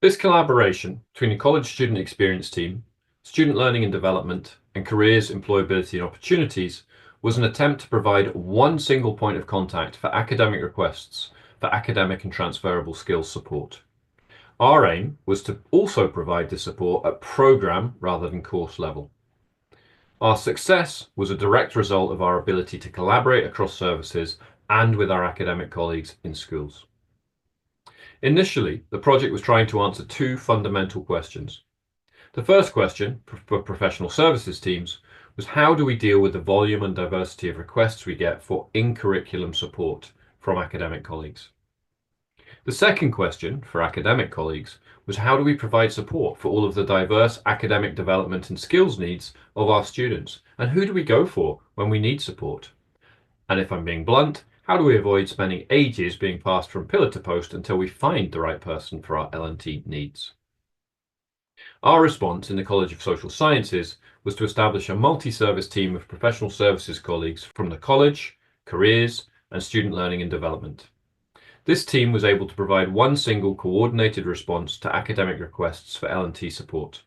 This collaboration between the college student experience team, student learning and development, and careers, employability and opportunities was an attempt to provide one single point of contact for academic requests for academic and transferable skills support. Our aim was to also provide this support at programme rather than course level. Our success was a direct result of our ability to collaborate across services and with our academic colleagues in schools. Initially, the project was trying to answer two fundamental questions. The first question for professional services teams was, how do we deal with the volume and diversity of requests we get for in-curriculum support from academic colleagues? The second question for academic colleagues was, how do we provide support for all of the diverse academic development and skills needs of our students? And who do we go for when we need support? And if I'm being blunt, how do we avoid spending ages being passed from pillar to post until we find the right person for our L&T needs? Our response in the College of Social Sciences was to establish a multi-service team of professional services colleagues from the college, careers, and student learning and development. This team was able to provide one single coordinated response to academic requests for L&T support.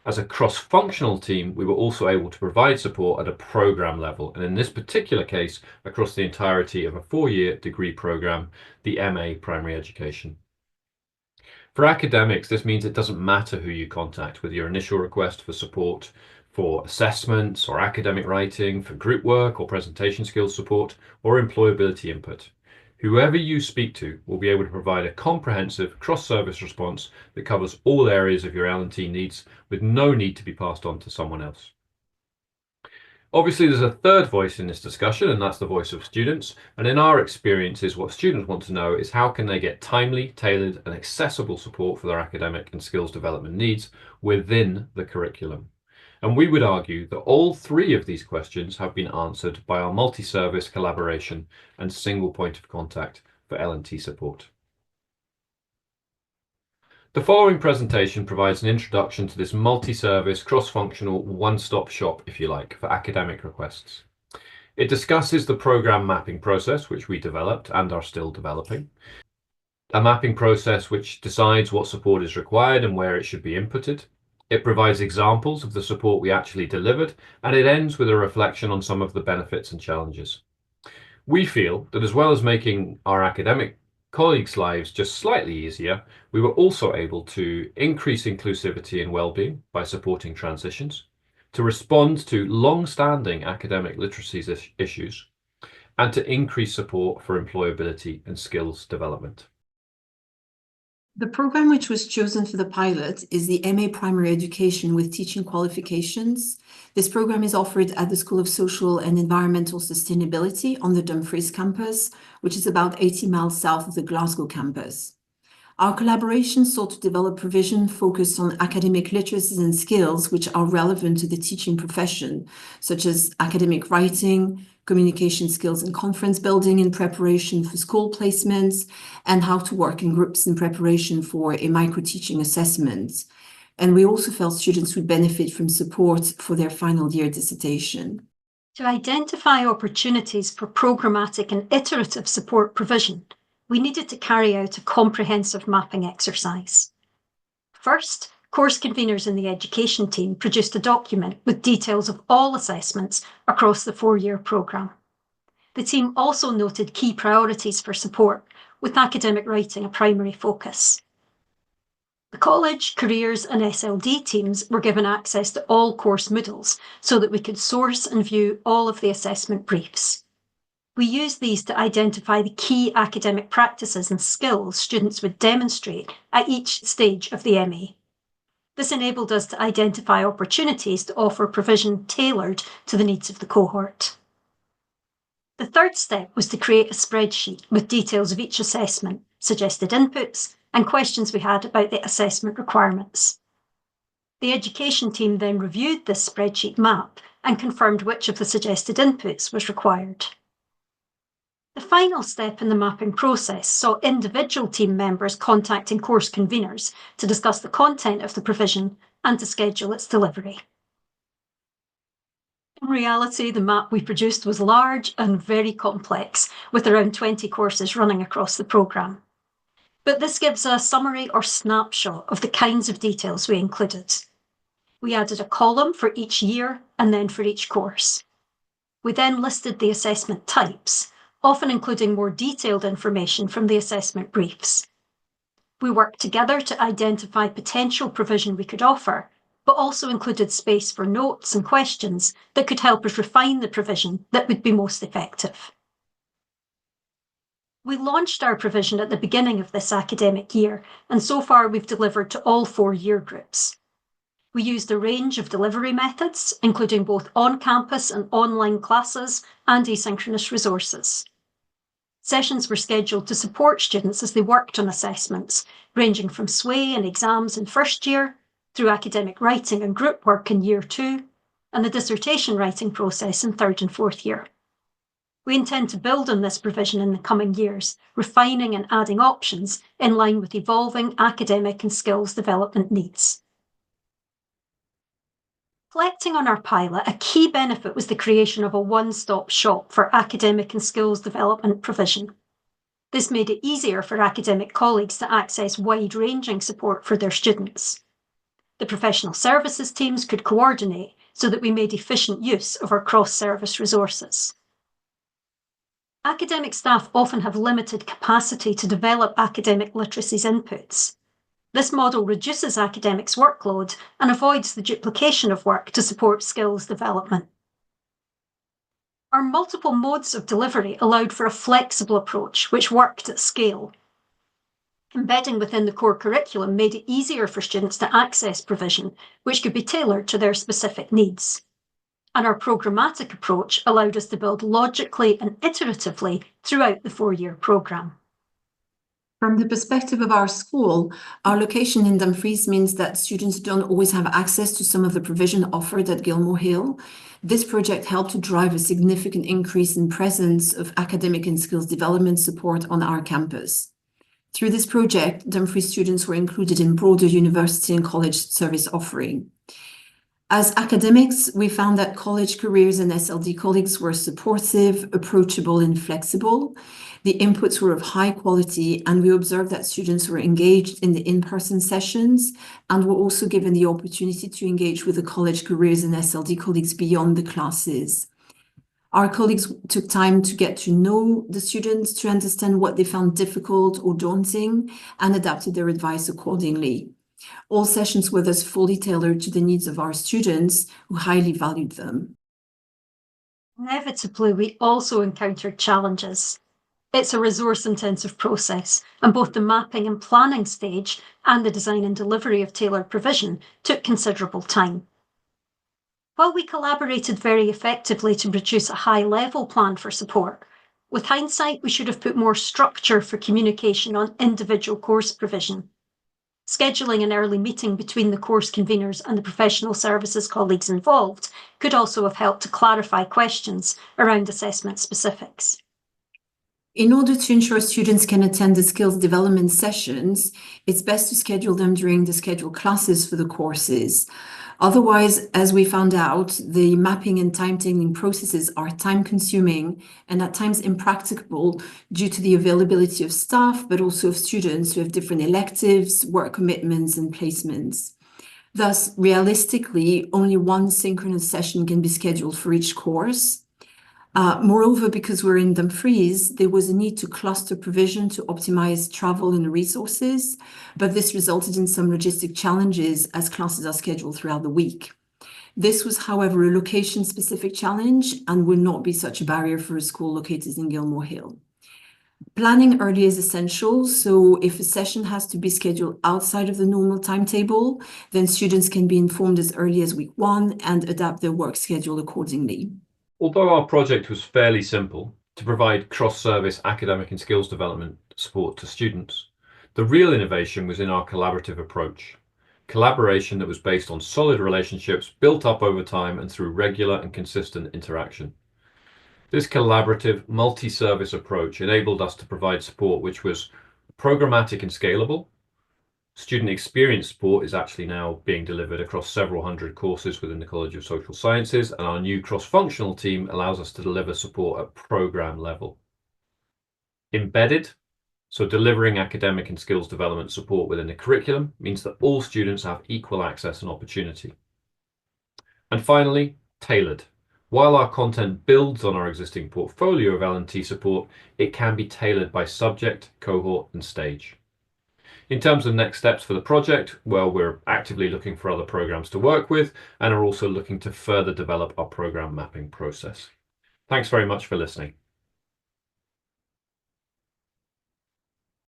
As a cross-functional team, we were also able to provide support at a programme level, and in this particular case, across the entirety of a 4-year degree programme, the MA Primary Education. For academics, this means it doesn't matter who you contact with your initial request for support for assessments or academic writing, for group work or presentation skills support, or employability input. Whoever you speak to will be able to provide a comprehensive cross-service response that covers all areas of your L&T needs with no need to be passed on to someone else. Obviously, there's a third voice in this discussion, and that's the voice of students. And in our experiences, what students want to know is, how can they get timely, tailored, and accessible support for their academic and skills development needs within the curriculum? And we would argue that all three of these questions have been answered by our multi-service collaboration and single point of contact for L&T support. The following presentation provides an introduction to this multi-service, cross-functional, one-stop shop, if you like, for academic requests. It discusses the programme mapping process, which we developed and are still developing. A mapping process which decides what support is required and where it should be inputted. It provides examples of the support we actually delivered, and it ends with a reflection on some of the benefits and challenges. We feel that as well as making our academic colleagues' lives just slightly easier, we were also able to increase inclusivity and wellbeing by supporting transitions, to respond to long-standing academic literacies issues, and to increase support for employability and skills development. The program which was chosen for the pilot is the MA Primary Education with Teaching Qualifications. This program is offered at the School of Social and Environmental Sustainability on the Dumfries campus, which is about 80 miles south of the Glasgow campus. Our collaboration sought to develop provision focused on academic literacies and skills which are relevant to the teaching profession, such as academic writing, communication skills and conference building in preparation for school placements, and how to work in groups in preparation for a micro-teaching assessment. And we also felt students would benefit from support for their final year dissertation. To identify opportunities for programmatic and iterative support provision, we needed to carry out a comprehensive mapping exercise. First, course conveners in the education team produced a document with details of all assessments across the 4-year programme. The team also noted key priorities for support, with academic writing a primary focus. The college, careers and SLD teams were given access to all course Moodles so that we could source and view all of the assessment briefs. We used these to identify the key academic practices and skills students would demonstrate at each stage of the MA. This enabled us to identify opportunities to offer provision tailored to the needs of the cohort. The third step was to create a spreadsheet with details of each assessment, suggested inputs, and questions we had about the assessment requirements. The education team then reviewed this spreadsheet map and confirmed which of the suggested inputs was required. The final step in the mapping process saw individual team members contacting course conveners to discuss the content of the provision and to schedule its delivery. In reality, the map we produced was large and very complex, with around 20 courses running across the programme. but this gives a summary or snapshot of the kinds of details we included. We added a column for each year and then for each course. We then listed the assessment types, often including more detailed information from the assessment briefs. We worked together to identify potential provision we could offer, but also included space for notes and questions that could help us refine the provision that would be most effective. We launched our provision at the beginning of this academic year, and so far we've delivered to all 4 year groups. We used a range of delivery methods, including both on-campus and online classes and asynchronous resources. Sessions were scheduled to support students as they worked on assessments, ranging from SWAY and exams in first year, through academic writing and group work in year 2, and the dissertation writing process in 3rd and 4th year. We intend to build on this provision in the coming years, refining and adding options in line with evolving academic and skills development needs. Reflecting on our pilot, a key benefit was the creation of a one-stop shop for academic and skills development provision. This made it easier for academic colleagues to access wide-ranging support for their students. The professional services teams could coordinate so that we made efficient use of our cross-service resources. Academic staff often have limited capacity to develop academic literacies inputs. This model reduces academics' workload and avoids the duplication of work to support skills development. Our multiple modes of delivery allowed for a flexible approach which worked at scale. Embedding within the core curriculum made it easier for students to access provision, which could be tailored to their specific needs. And our programmatic approach allowed us to build logically and iteratively throughout the 4-year programme. From the perspective of our school, our location in Dumfries means that students don't always have access to some of the provision offered at Gilmore Hill. This project helped to drive a significant increase in presence of academic and skills development support on our campus. Through this project, Dumfries students were included in broader university and college service offering. As academics, we found that college careers and SLD colleagues were supportive, approachable, and flexible. The inputs were of high quality, and we observed that students were engaged in the in-person sessions and were also given the opportunity to engage with the college careers and SLD colleagues beyond the classes. Our colleagues took time to get to know the students, to understand what they found difficult or daunting, and adapted their advice accordingly. All sessions were thus fully tailored to the needs of our students, who highly valued them. Inevitably, we also encountered challenges. It's a resource-intensive process, and both the mapping and planning stage and the design and delivery of tailored provision took considerable time. While we collaborated very effectively to produce a high-level plan for support, with hindsight, we should have put more structure for communication on individual course provision. Scheduling an early meeting between the course conveners and the professional services colleagues involved could also have helped to clarify questions around assessment specifics. In order to ensure students can attend the skills development sessions, it's best to schedule them during the scheduled classes for the courses. Otherwise, as we found out, the mapping and timetabling processes are time-consuming and at times impracticable due to the availability of staff, but also of students who have different electives, work commitments, and placements. Thus, realistically, only one synchronous session can be scheduled for each course. Moreover, because we're in Dumfries, there was a need to cluster provision to optimize travel and resources, but this resulted in some logistic challenges as classes are scheduled throughout the week. This was, however, a location-specific challenge and would not be such a barrier for a school located in Gilmore Hill. Planning early is essential, so if a session has to be scheduled outside of the normal timetable, then students can be informed as early as week 1 and adapt their work schedule accordingly. Although our project was fairly simple, to provide cross-service academic and skills development support to students, the real innovation was in our collaborative approach. Collaboration that was based on solid relationships built up over time and through regular and consistent interaction. This collaborative, multi-service approach enabled us to provide support which was programmatic and scalable. Student experience support is actually now being delivered across several hundred courses within the College of Social Sciences, and our new cross-functional team allows us to deliver support at programme level. Embedded, So delivering academic and skills development support within the curriculum means that all students have equal access and opportunity. And finally, tailored. While our content builds on our existing portfolio of L&T support, it can be tailored by subject, cohort, and stage. In terms of next steps for the project, well, we're actively looking for other programs to work with and are also looking to further develop our program mapping process. Thanks very much for listening.